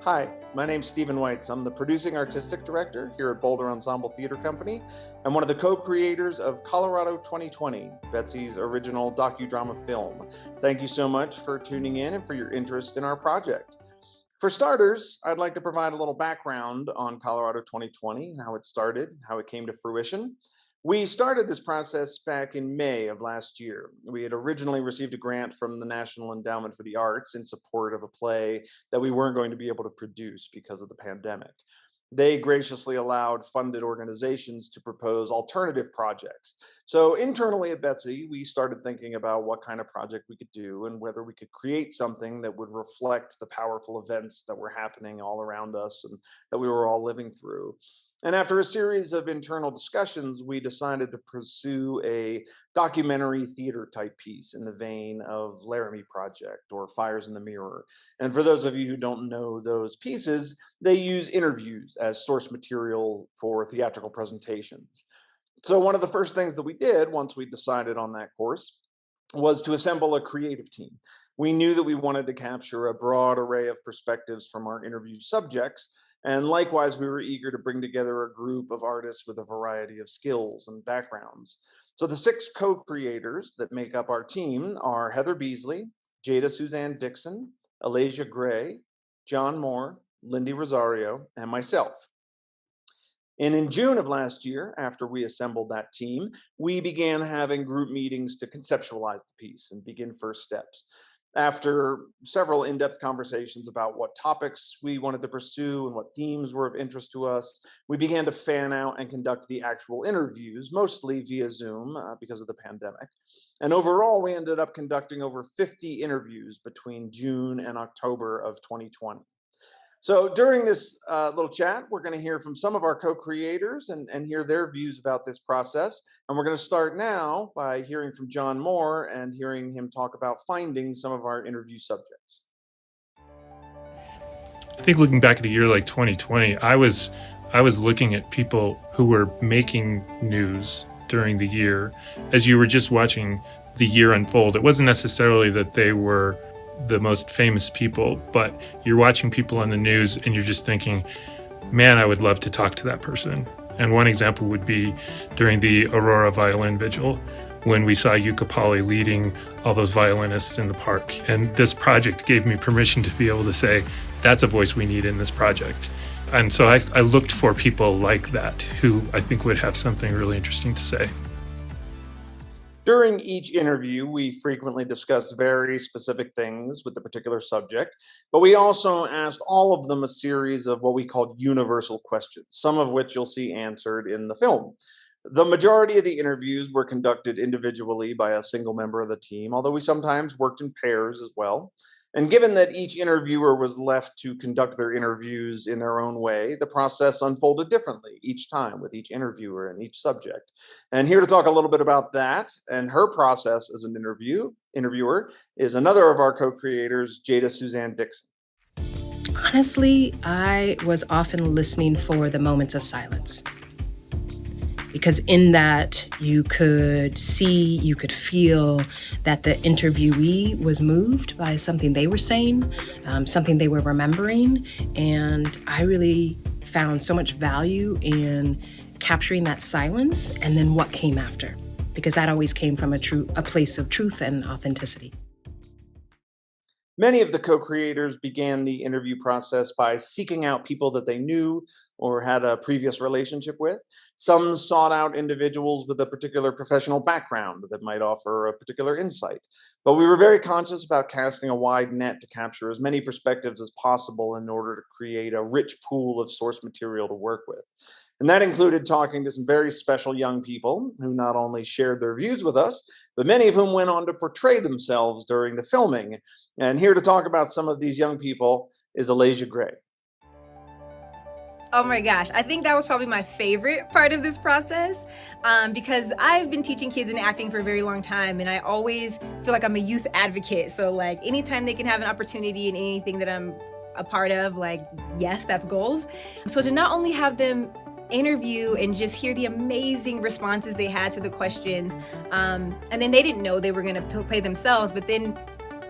Hi, my name's Stephen Weitz. I'm the Producing Artistic Director here at Boulder Ensemble Theater Company. I'm one of the co-creators of Colorado 2020, Betsy's original docudrama film. Thank you so much for tuning in and for your interest in our project. For starters, I'd like to provide a little background on Colorado 2020 and how it started, how it came to fruition. We started this process back in May of last year. We had originally received a grant from the National Endowment for the Arts in support of a play that we weren't going to be able to produce because of the pandemic. They graciously allowed funded organizations to propose alternative projects. So internally at Betsy, we started thinking about what kind of project we could do and whether we could create something that would reflect the powerful events that were happening all around us and that we were all living through. And after a series of internal discussions, we decided to pursue a documentary theater type piece in the vein of Laramie Project or Fires in the Mirror. And for those of you who don't know those pieces, they use interviews as source material for theatrical presentations. So one of the first things that we did once we decided on that course was to assemble a creative team. We knew that we wanted to capture a broad array of perspectives from our interview subjects, and likewise, we were eager to bring together a group of artists with a variety of skills and backgrounds. So the six co-creators that make up our team are Heather Beasely, Jada Suzanne Dixon, Ilasiea Gray, John Moore, Lynde Rosario, and myself. And in June of last year, after we assembled that team, we began having group meetings to conceptualize the piece and begin first steps. After several in-depth conversations about what topics we wanted to pursue and what themes were of interest to us, we began to fan out and conduct the actual interviews, mostly via Zoom because of the pandemic. And overall, we ended up conducting over 50 interviews between June and October of 2020. So during this little chat, we're going to hear from some of our co-creators and hear their views about this process. And we're going to start now by hearing from John Moore and hearing him talk about finding some of our interview subjects. I think looking back at a year like 2020, I was looking at people who were making news during the year as you were just watching the year unfold. It wasn't necessarily that they were the most famous people, but you're watching people on the news and you're just thinking, man, I would love to talk to that person. And one example would be during the Aurora Violin Vigil, when we saw Yuka Polly leading all those violinists in the park. And this project gave me permission to be able to say, that's a voice we need in this project. And so I looked for people like that who I think would have something really interesting to say. During each interview, we frequently discussed very specific things with the particular subject, but we also asked all of them a series of what we called universal questions, some of which you'll see answered in the film. The majority of the interviews were conducted individually by a single member of the team, although we sometimes worked in pairs as well. And given that each interviewer was left to conduct their interviews in their own way, the process unfolded differently each time with each interviewer and each subject. And here to talk a little bit about that and her process as an interviewer is another of our co-creators, Jada Suzanne Dixon. Honestly, I was often listening for the moments of silence. Because in that, you could see, you could feel that the interviewee was moved by something they were saying, something they were remembering. And I really found so much value in capturing that silence and then what came after, because that always came from a place of truth and authenticity. Many of the co-creators began the interview process by seeking out people that they knew or had a previous relationship with. Some sought out individuals with a particular professional background that might offer a particular insight. But we were very conscious about casting a wide net to capture as many perspectives as possible in order to create a rich pool of source material to work with. And that included talking to some very special young people who not only shared their views with us, but many of whom went on to portray themselves during the filming. And here to talk about some of these young people is Ilasiea Gray. Oh my gosh, I think that was probably my favorite part of this process because I've been teaching kids in acting for a very long time, and I always feel like I'm a youth advocate. So like anytime they can have an opportunity in anything that I'm a part of, like, yes, that's goals. So to not only have them interview and just hear the amazing responses they had to the questions, and then they didn't know they were going to play themselves, but then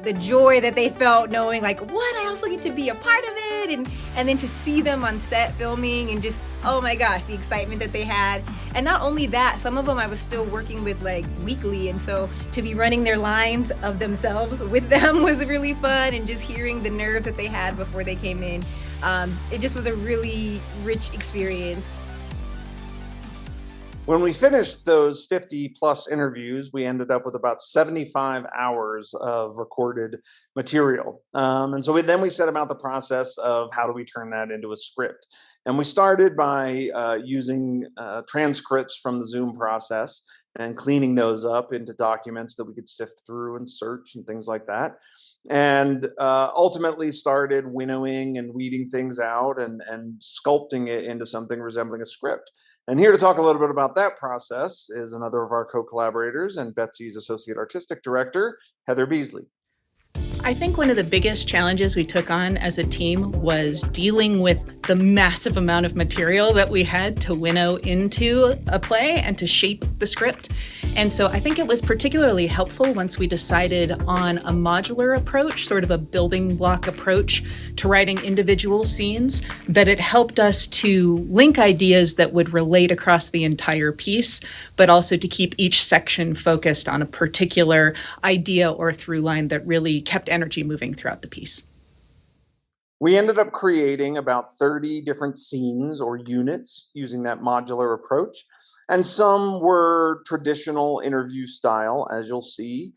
the joy that they felt knowing like, what, I also get to be a part of it, and then to see them on set filming and just, oh my gosh, the excitement that they had. And not only that, some of them I was still working with like weekly, and so to be running their lines of themselves with them was really fun, and just hearing the nerves that they had before they came in. It just was a really rich experience. When we finished those 50 plus interviews, we ended up with about 75 hours of recorded material. And so then we set about the process of how do we turn that into a script. And we started by using transcripts from the Zoom process and cleaning those up into documents that we could sift through and search and things like that. And ultimately started winnowing and weeding things out and sculpting it into something resembling a script. And here to talk a little bit about that process is another of our co-collaborators and BETC's Associate Artistic Director, Heather Beasely. I think one of the biggest challenges we took on as a team was dealing with the massive amount of material that we had to winnow into a play and to shape the script. And so I think it was particularly helpful once we decided on a modular approach, sort of a building block approach to writing individual scenes, that it helped us to link ideas that would relate across the entire piece, but also to keep each section focused on a particular idea or through line that really kept energy moving throughout the piece. We ended up creating about 30 different scenes or units using that modular approach. And some were traditional interview style, as you'll see,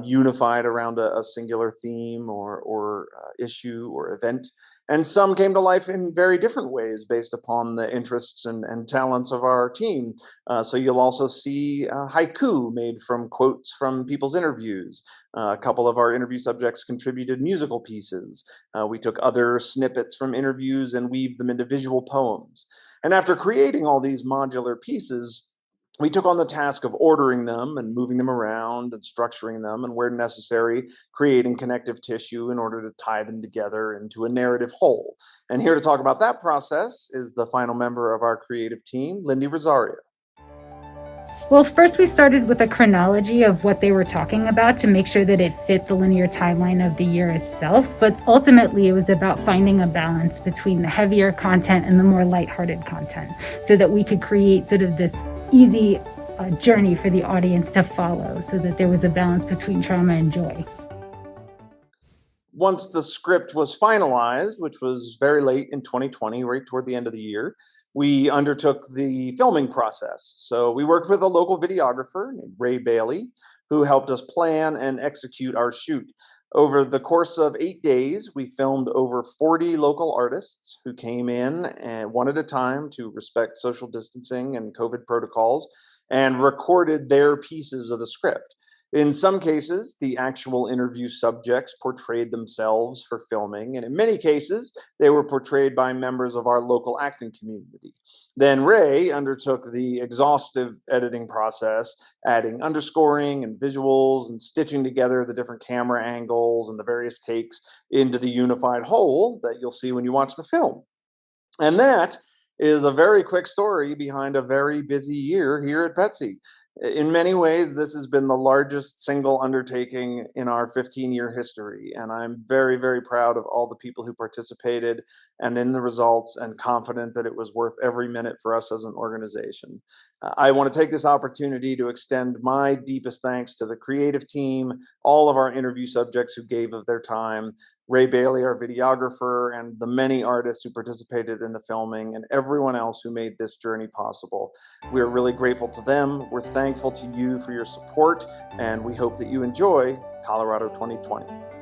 unified around a singular theme or issue or event. And some came to life in very different ways based upon the interests and talents of our team. So you'll also see haiku made from quotes from people's interviews. A couple of our interview subjects contributed musical pieces. We took other snippets from interviews and weaved them into visual poems. And after creating all these modular pieces, we took on the task of ordering them and moving them around and structuring them, and where necessary, creating connective tissue in order to tie them together into a narrative whole. And here to talk about that process is the final member of our creative team, Lynde Rosario. Well, first we started with a chronology of what they were talking about to make sure that it fit the linear timeline of the year itself. But ultimately, it was about finding a balance between the heavier content and the more lighthearted content so that we could create sort of this easy journey for the audience to follow, so that there was a balance between trauma and joy. Once the script was finalized, which was very late in 2020, right toward the end of the year, we undertook the filming process. So we worked with a local videographer named Ray Bailey, who helped us plan and execute our shoot. Over the course of 8 days, we filmed over 40 local artists who came in and one at a time to respect social distancing and COVID protocols and recorded their pieces of the script. In some cases, the actual interview subjects portrayed themselves for filming, and in many cases, they were portrayed by members of our local acting community. Then Ray undertook the exhaustive editing process, adding underscoring and visuals and stitching together the different camera angles and the various takes into the unified whole that you'll see when you watch the film. And that is a very quick story behind a very busy year here at BETC. In many ways, this has been the largest single undertaking in our 15-year history, and I'm very, very proud of all the people who participated and in the results, and confident that it was worth every minute for us as an organization. I want to take this opportunity to extend my deepest thanks to the creative team, all of our interview subjects who gave of their time, Ray Bailey, our videographer, and the many artists who participated in the filming, and everyone else who made this journey possible. We are really grateful to them. We're thankful to you for your support, and we hope that you enjoy Colorado 2020.